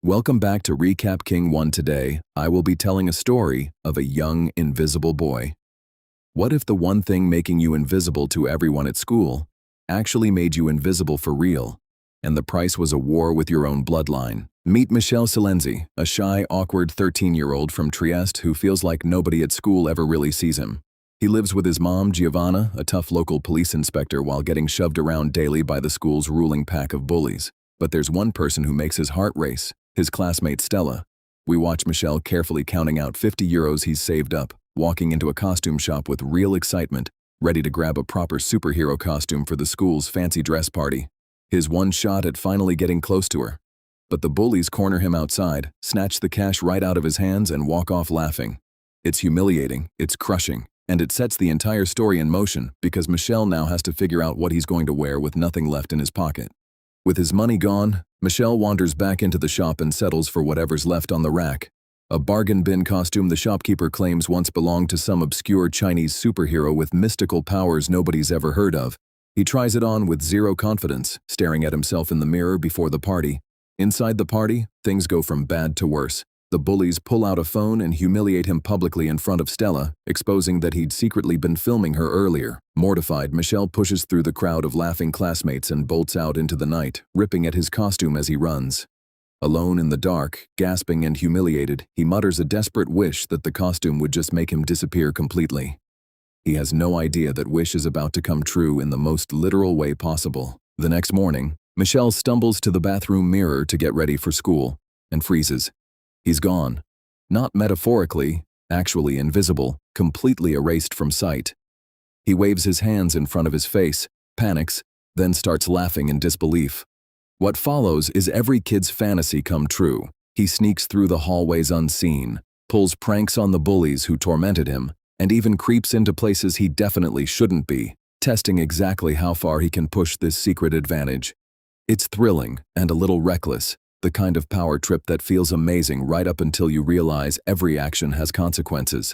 Welcome back to Recap King 1. Today, I will be telling a story of a young, invisible boy. What if the one thing making you invisible to everyone at school actually made you invisible for real, and the price was a war with your own bloodline? Meet Michel Silenzi, a shy, awkward 13-year-old from Trieste who feels like nobody at school ever really sees him. He lives with his mom, Giovanna, a tough local police inspector, while getting shoved around daily by the school's ruling pack of bullies. But there's one person who makes his heart race. His classmate Stella. We watch Michel carefully counting out 50 euros he's saved up, walking into a costume shop with real excitement, ready to grab a proper superhero costume for the school's fancy dress party. His one shot at finally getting close to her. But the bullies corner him outside, snatch the cash right out of his hands and walk off laughing. It's humiliating, it's crushing, and it sets the entire story in motion because Michel now has to figure out what he's going to wear with nothing left in his pocket. With his money gone, Michel wanders back into the shop and settles for whatever's left on the rack. A bargain bin costume the shopkeeper claims once belonged to some obscure Chinese superhero with mystical powers nobody's ever heard of. He tries it on with zero confidence, staring at himself in the mirror before the party. Inside the party, things go from bad to worse. The bullies pull out a phone and humiliate him publicly in front of Stella, exposing that he'd secretly been filming her earlier. Mortified, Michel pushes through the crowd of laughing classmates and bolts out into the night, ripping at his costume as he runs. Alone in the dark, gasping and humiliated, he mutters a desperate wish that the costume would just make him disappear completely. He has no idea that wish is about to come true in the most literal way possible. The next morning, Michel stumbles to the bathroom mirror to get ready for school, and freezes. He's gone. Not metaphorically, actually invisible, completely erased from sight. He waves his hands in front of his face, panics, then starts laughing in disbelief. What follows is every kid's fantasy come true. He sneaks through the hallways unseen, pulls pranks on the bullies who tormented him, and even creeps into places he definitely shouldn't be, testing exactly how far he can push this secret advantage. It's thrilling and a little reckless. The kind of power trip that feels amazing right up until you realize every action has consequences.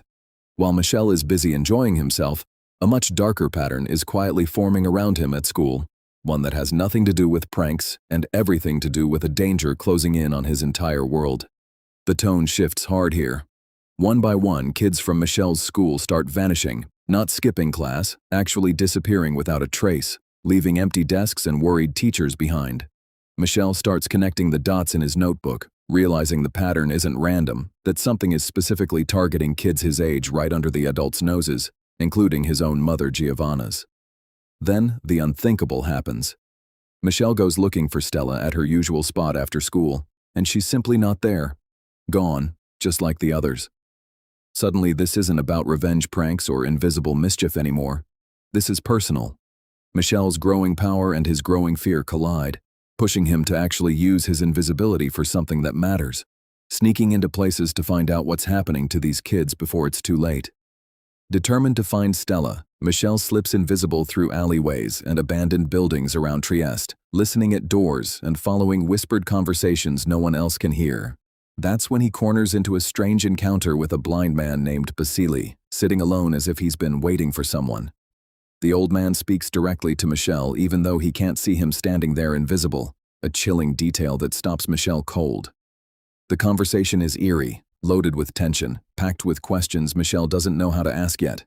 While Michel is busy enjoying himself, a much darker pattern is quietly forming around him at school, one that has nothing to do with pranks and everything to do with a danger closing in on his entire world. The tone shifts hard here. One by one, kids from Michel's school start vanishing, not skipping class, actually disappearing without a trace, leaving empty desks and worried teachers behind. Michel starts connecting the dots in his notebook, realizing the pattern isn't random, that something is specifically targeting kids his age right under the adults' noses, including his own mother Giovanna's. Then, the unthinkable happens. Michel goes looking for Stella at her usual spot after school, and she's simply not there. Gone, just like the others. Suddenly, this isn't about revenge pranks or invisible mischief anymore. This is personal. Michel's growing power and his growing fear collide, pushing him to actually use his invisibility for something that matters, sneaking into places to find out what's happening to these kids before it's too late. Determined to find Stella, Michel slips invisible through alleyways and abandoned buildings around Trieste, listening at doors and following whispered conversations no one else can hear. That's when he corners into a strange encounter with a blind man named Basile, sitting alone as if he's been waiting for someone. The old man speaks directly to Michel even though he can't see him standing there invisible, a chilling detail that stops Michel cold. The conversation is eerie, loaded with tension, packed with questions Michel doesn't know how to ask yet.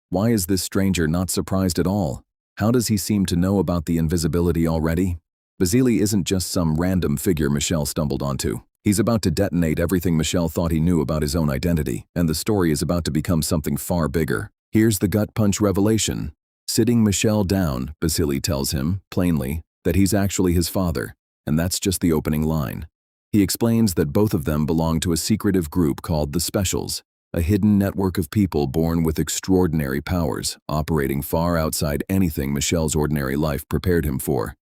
Why is this stranger not surprised at all? How does he seem to know about the invisibility already? Basile isn't just some random figure Michel stumbled onto. He's about to detonate everything Michel thought he knew about his own identity, and the story is about to become something far bigger. Here's the gut-punch revelation. Sitting Michel down, Basile tells him, plainly, that he's actually his father, and that's just the opening line. He explains that both of them belong to a secretive group called the Specials, a hidden network of people born with extraordinary powers, operating far outside anything Michel's ordinary life prepared him for.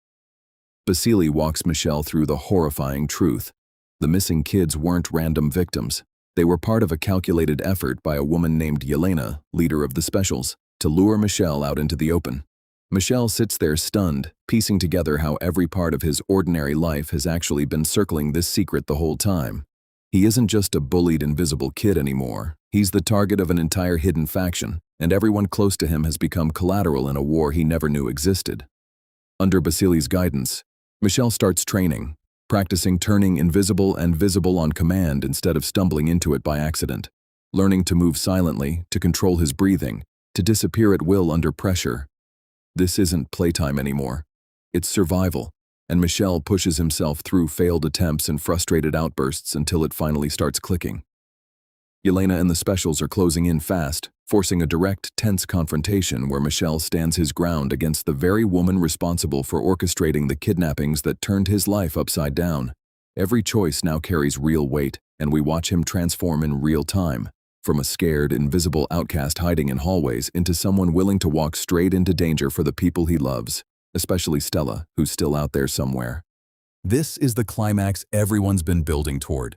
Basile walks Michel through the horrifying truth. The missing kids weren't random victims. They were part of a calculated effort by a woman named Yelena, leader of the Specials, to lure Michel out into the open. Michel sits there stunned, piecing together how every part of his ordinary life has actually been circling this secret the whole time. He isn't just a bullied, invisible kid anymore. He's the target of an entire hidden faction, and everyone close to him has become collateral in a war he never knew existed. Under Basile's guidance, Michel starts training, practicing turning invisible and visible on command instead of stumbling into it by accident, learning to move silently, to control his breathing, to disappear at will under pressure. This isn't playtime anymore. It's survival, and Michel pushes himself through failed attempts and frustrated outbursts until it finally starts clicking. Yelena and the specials are closing in fast, forcing a direct, tense confrontation where Michel stands his ground against the very woman responsible for orchestrating the kidnappings that turned his life upside down. Every choice now carries real weight, and we watch him transform in real time, from a scared, invisible outcast hiding in hallways into someone willing to walk straight into danger for the people he loves, especially Stella, who's still out there somewhere. This is the climax everyone's been building toward.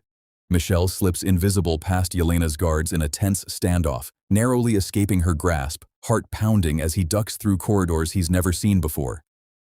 Michel slips invisible past Yelena's guards in a tense standoff, narrowly escaping her grasp, heart pounding as he ducks through corridors he's never seen before.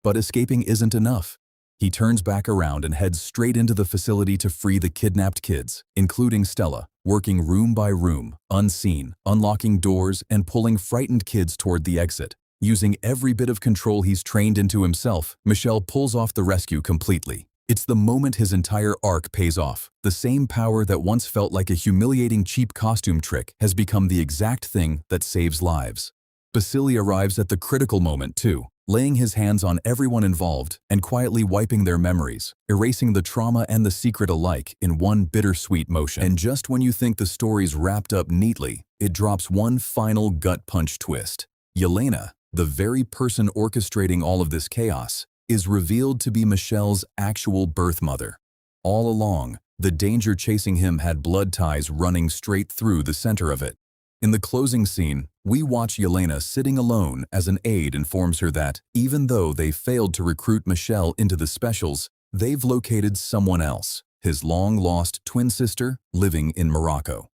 But escaping isn't enough. He turns back around and heads straight into the facility to free the kidnapped kids, including Stella, working room by room, unseen, unlocking doors and pulling frightened kids toward the exit. Using every bit of control he's trained into himself, Michel pulls off the rescue completely. It's the moment his entire arc pays off. The same power that once felt like a humiliating cheap costume trick has become the exact thing that saves lives. Basile arrives at the critical moment too, laying his hands on everyone involved and quietly wiping their memories, erasing the trauma and the secret alike in one bittersweet motion. And just when you think the story's wrapped up neatly, it drops one final gut-punch twist. Yelena, the very person orchestrating all of this chaos, is revealed to be Michel's actual birth mother. All along, the danger chasing him had blood ties running straight through the center of it. In the closing scene, we watch Yelena sitting alone as an aide informs her that, even though they failed to recruit Michel into the specials, they've located someone else, his long-lost twin sister, living in Morocco.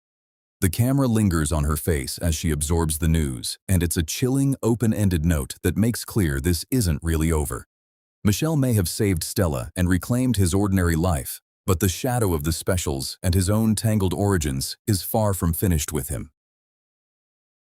The camera lingers on her face as she absorbs the news, and it's a chilling, open-ended note that makes clear this isn't really over. Michel may have saved Stella and reclaimed his ordinary life, but the shadow of the specials and his own tangled origins is far from finished with him.